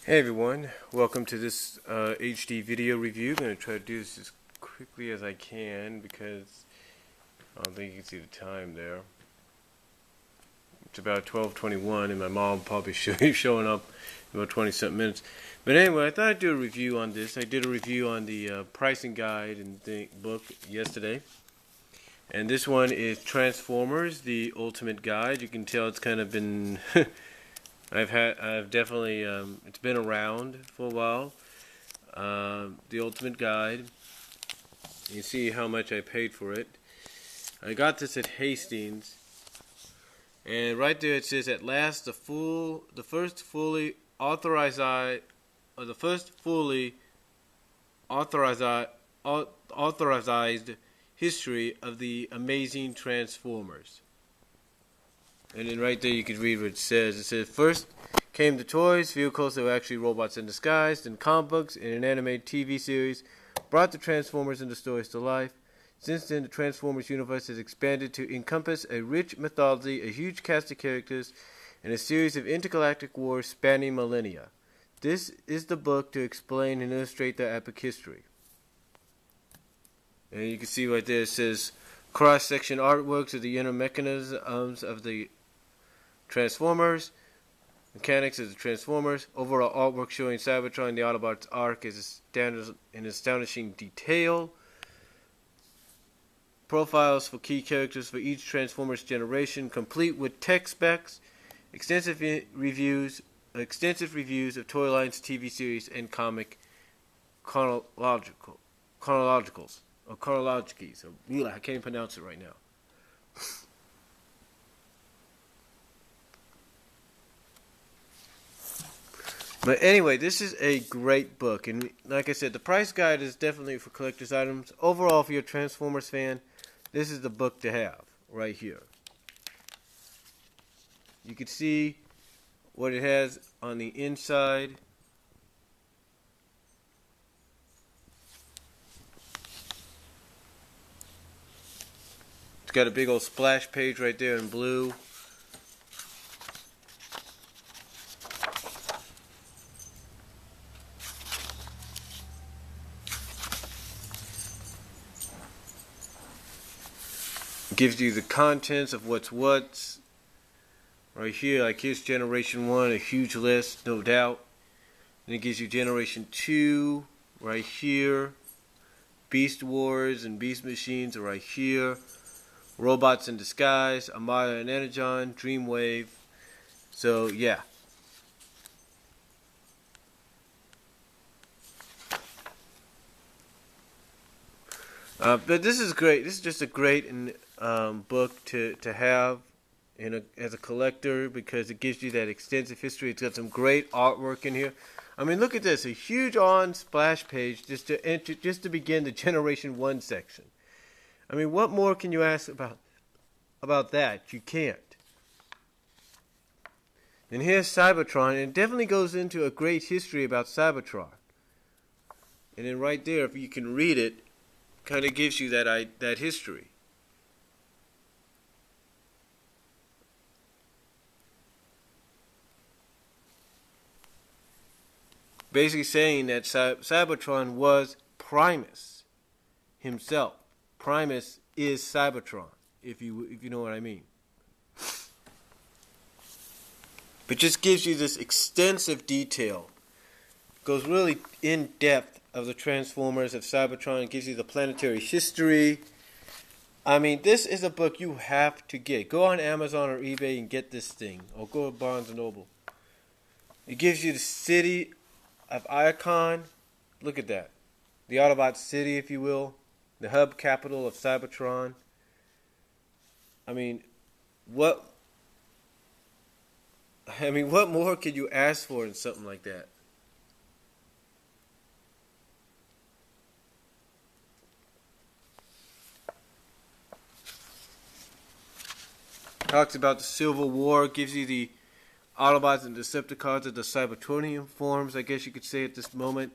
Hey everyone, welcome to this HD video review. I'm going to try to do this as quickly as I can because I don't think you can see the time there. It's about 12:21 and my mom probably should be showing up in about 20-something minutes. But anyway, I thought I'd do a review on this. I did a review on the pricing guide and the book yesterday. And this one is Transformers, the Ultimate Guide. You can tell it's kind of been... I've definitely, it's been around for a while. The Ultimate Guide. You see how much I paid for it. I got this at Hastings, and right there it says, "At last, the first fully authorized history of the amazing Transformers." And then right there you can read what it says. It says, "First came the toys, vehicles that were actually robots in disguise, then comic books and an animated TV series brought the Transformers and the stories to life. Since then, the Transformers universe has expanded to encompass a rich mythology, a huge cast of characters, and a series of intergalactic wars spanning millennia. This is the book to explain and illustrate their epic history." And you can see right there it says, "Cross-section artworks of the inner mechanisms of the Transformers, mechanics of the Transformers, overall artwork showing Cybertron, the Autobots arc is in astonishing detail, profiles for key characters for each Transformers generation, complete with tech specs, extensive reviews of toy lines, TV series, and comic chronologies. I can't pronounce it right now." But anyway, this is a great book, and like I said, the price guide is definitely for collector's items. Overall, if you're a Transformers fan, this is the book to have, right here. You can see what it has on the inside. It's got a big old splash page right there in blue. Gives you the contents of what's right here. Like here's Generation 1, a huge list, no doubt. And it gives you Generation 2 right here. Beast Wars and Beast Machines are right here. Robots in Disguise, Armada and Energon, Dreamwave. So yeah. But this is great. This is just a great book to have as a collector, because it gives you that extensive history. It's got some great artwork in here. I mean, look at this, a huge splash page just to begin the Generation 1 section. I mean, what more can you ask about that? You can't. And here's Cybertron, and it definitely goes into a great history about Cybertron. And then right there, if you can read it, kind of gives you that history. Basically saying that Cybertron was Primus himself. Primus is Cybertron, if you know what I mean. But just gives you this extensive detail. Goes really in depth of the Transformers, of Cybertron. It gives you the planetary history. I mean, this is a book you have to get. Go on Amazon or eBay and get this thing, or go to Barnes & Noble. It gives you the city of Icon. Look at that. The Autobot city, if you will. The hub capital of Cybertron. I mean, what more could you ask for in something like that? Talks about the Civil War, gives you the Autobots and Decepticons of the Cybertronian forms, I guess you could say at this moment.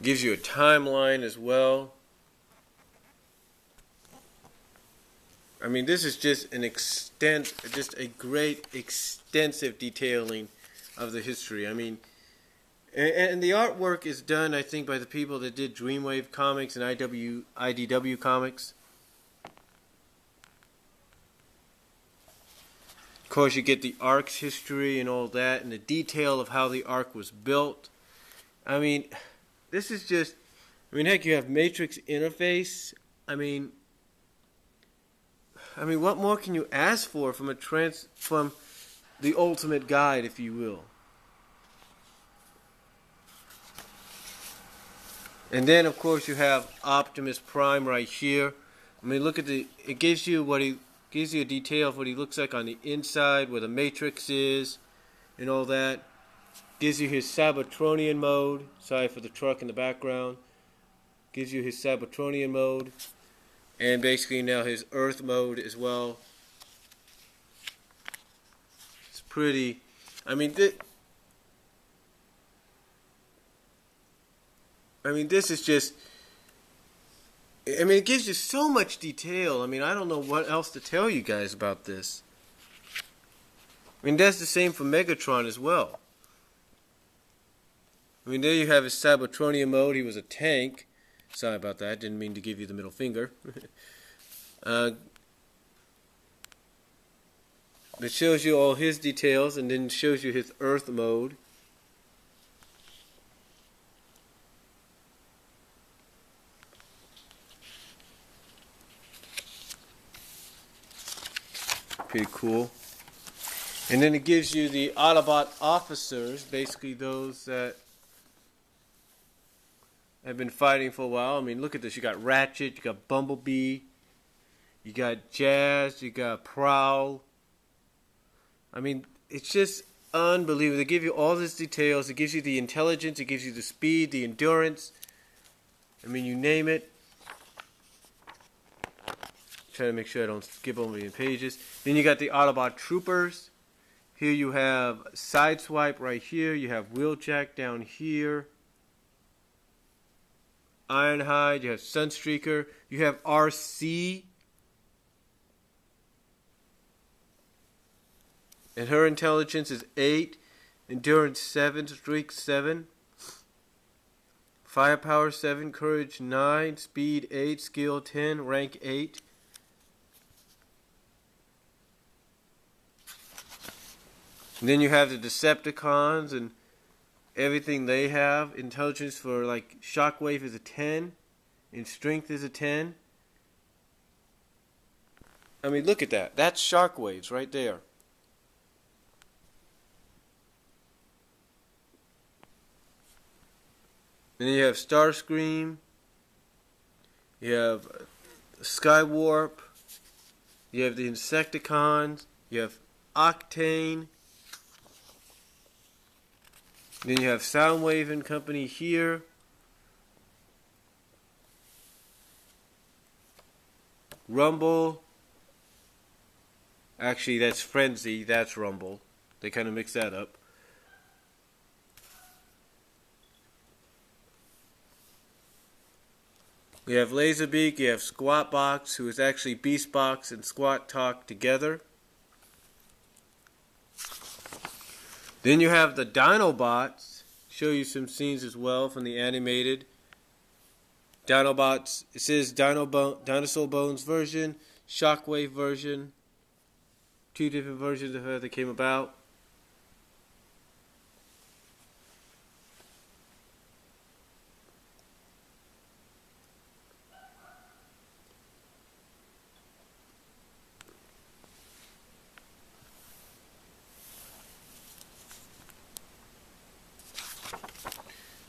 gives you a timeline as well. I mean, this is just just a great extensive detailing of the history. I mean, and the artwork is done, I think, by the people that did Dreamwave Comics and IDW Comics. Of course, you get the Ark's history and all that, and the detail of how the Ark was built. I mean, this is just, I mean, heck, you have Matrix interface. I mean, what more can you ask for from from the Ultimate Guide, if you will? And then, of course, you have Optimus Prime right here. I mean, look at it gives you gives you a detail of what he looks like on the inside, where the Matrix is, and all that. Gives you his Cybertronian mode. Sorry for the truck in the background. Gives you his Cybertronian mode. And basically now his Earth mode as well. It's pretty, I mean, this is just, I mean, it gives you so much detail. I mean, I don't know what else to tell you guys about this. I mean, that's the same for Megatron as well. I mean, there you have his Cybertronian mode. He was a tank. Sorry about that. Didn't mean to give you the middle finger. It shows you all his details, and then shows you his Earth mode. Pretty cool. And then it gives you the Autobot officers, basically those that have been fighting for a while. I mean, look at this. You got Ratchet, you got Bumblebee, you got Jazz, you got Prowl. I mean, it's just unbelievable. They give you all these details. It gives you the intelligence, it gives you the speed, the endurance. I mean, you name it. Trying to make sure I don't skip over any pages. Then you got the Autobot Troopers. Here you have Sideswipe right here. You have Wheeljack down here. Ironhide. You have Sunstreaker. You have RC. And her intelligence is 8. Endurance 7. Strength 7. Firepower 7. Courage 9. Speed 8. Skill 10. Rank 8. And then you have the Decepticons and everything they have. Intelligence for, like, Shockwave is a 10. And Strength is a 10. I mean, look at that. That's Shockwaves right there. And then you have Starscream. You have Skywarp. You have the Insecticons. You have Octane. Then you have Soundwave and company here. Rumble. Actually, that's Frenzy. That's Rumble. They kind of mix that up. You have Laserbeak. You have Squatbox, who is actually Beastbox and Squat Talk together. Then you have the Dinobots. Show you some scenes as well from the animated. Dinobots. It says Dinosaur Bones version, Shockwave version. 2 different versions of how they came about.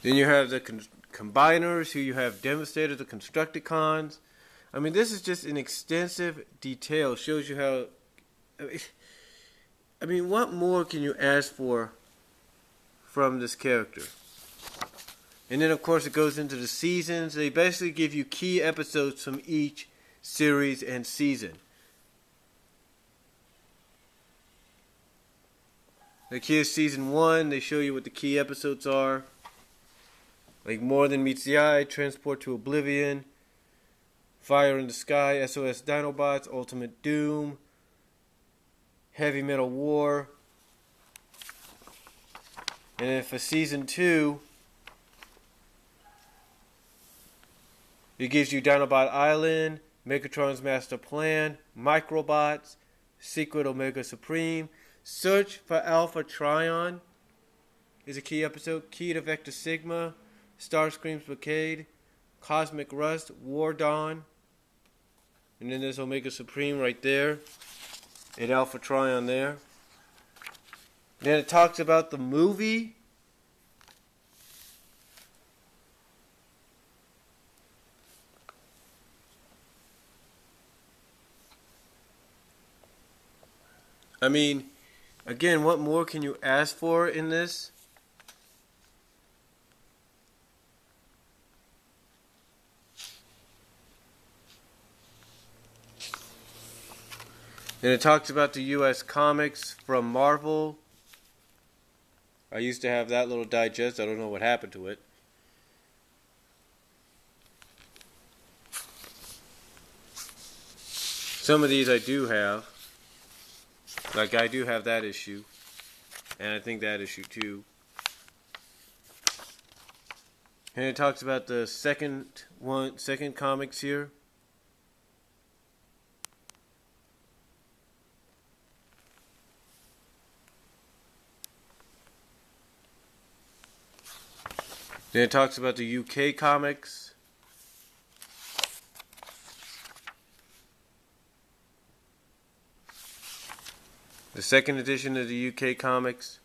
Then you have the Combiners, who you have Devastator, the Constructicons. I mean, this is just an extensive detail. Shows you how... I mean, what more can you ask for from this character? And then, of course, it goes into the seasons. They basically give you key episodes from each series and season. Like here's season 1. They show you what the key episodes are. like More Than Meets the Eye, Transport to Oblivion, Fire in the Sky, SOS Dinobots, Ultimate Doom, Heavy Metal War. And then for Season 2, it gives you Dinobot Island, Megatron's Master Plan, Microbots, Secret Omega Supreme, Search for Alpha Trion is a key episode, Key to Vector Sigma, Starscream's Blockade, Cosmic Rust, War Dawn, and then there's Omega Supreme right there, and Alpha Trion there. Then it talks about the movie. I mean, again, what more can you ask for in this? And it talks about the U.S. comics from Marvel. I used to have that little digest. I don't know what happened to it. Some of these I do have. Like I do have that issue. And I think that issue too. And it talks about the second comics here. Then it talks about the UK comics. The second edition of the UK comics.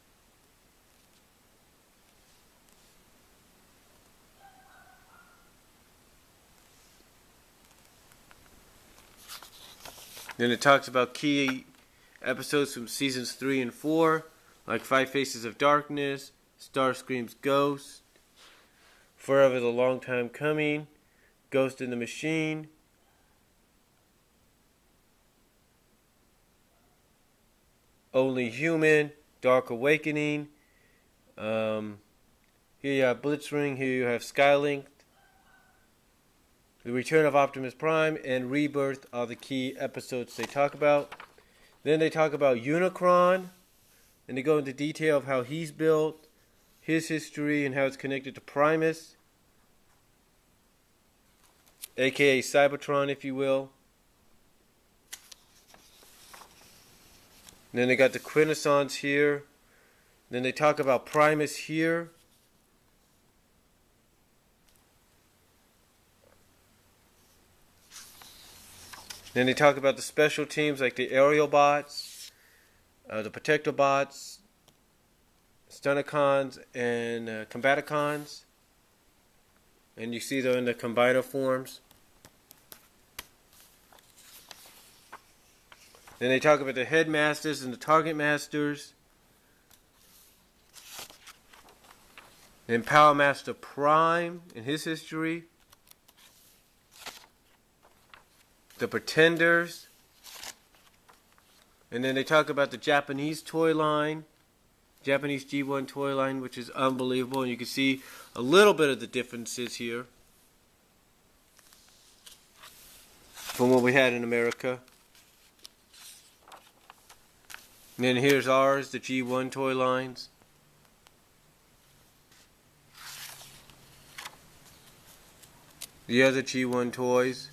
Then it talks about key episodes from seasons 3 and 4, like Five Faces of Darkness, Starscream's Ghost, Forever the Long Time Coming, Ghost in the Machine, Only Human, Dark Awakening. Here you have Blitzwing, here you have Skylink. The Return of Optimus Prime and Rebirth are the key episodes they talk about. Then they talk about Unicron, and they go into detail of how he's built, his history, and how it's connected to Primus, aka Cybertron, if you will. And then they got the Quintessons here. Then they talk about Primus here. Then they talk about the special teams like the Aerial Bots, the Protectobots, Stunticons, and Combaticons. And you see them in the combiner forms. Then they talk about the Headmasters and the Target Masters. Then Power Master Prime and his history. The Pretenders. And then they talk about the Japanese toy line. Japanese G1 toy line, which is unbelievable. And you can see a little bit of the differences here from what we had in America. And then here's ours, the G1 toy lines. The other G1 toys.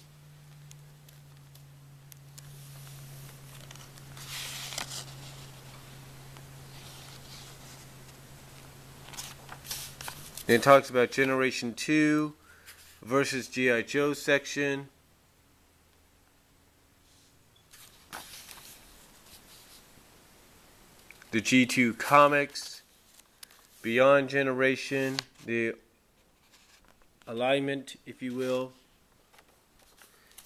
Then it talks about Generation 2 versus G.I. Joe section. The G2 comics, Beyond Generation, the alignment, if you will.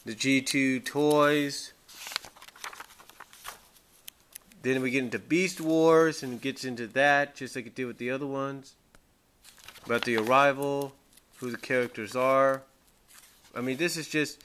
The G2 toys. Then we get into Beast Wars and it gets into that, just like it did with the other ones. About the arrival, who the characters are. I mean, this is just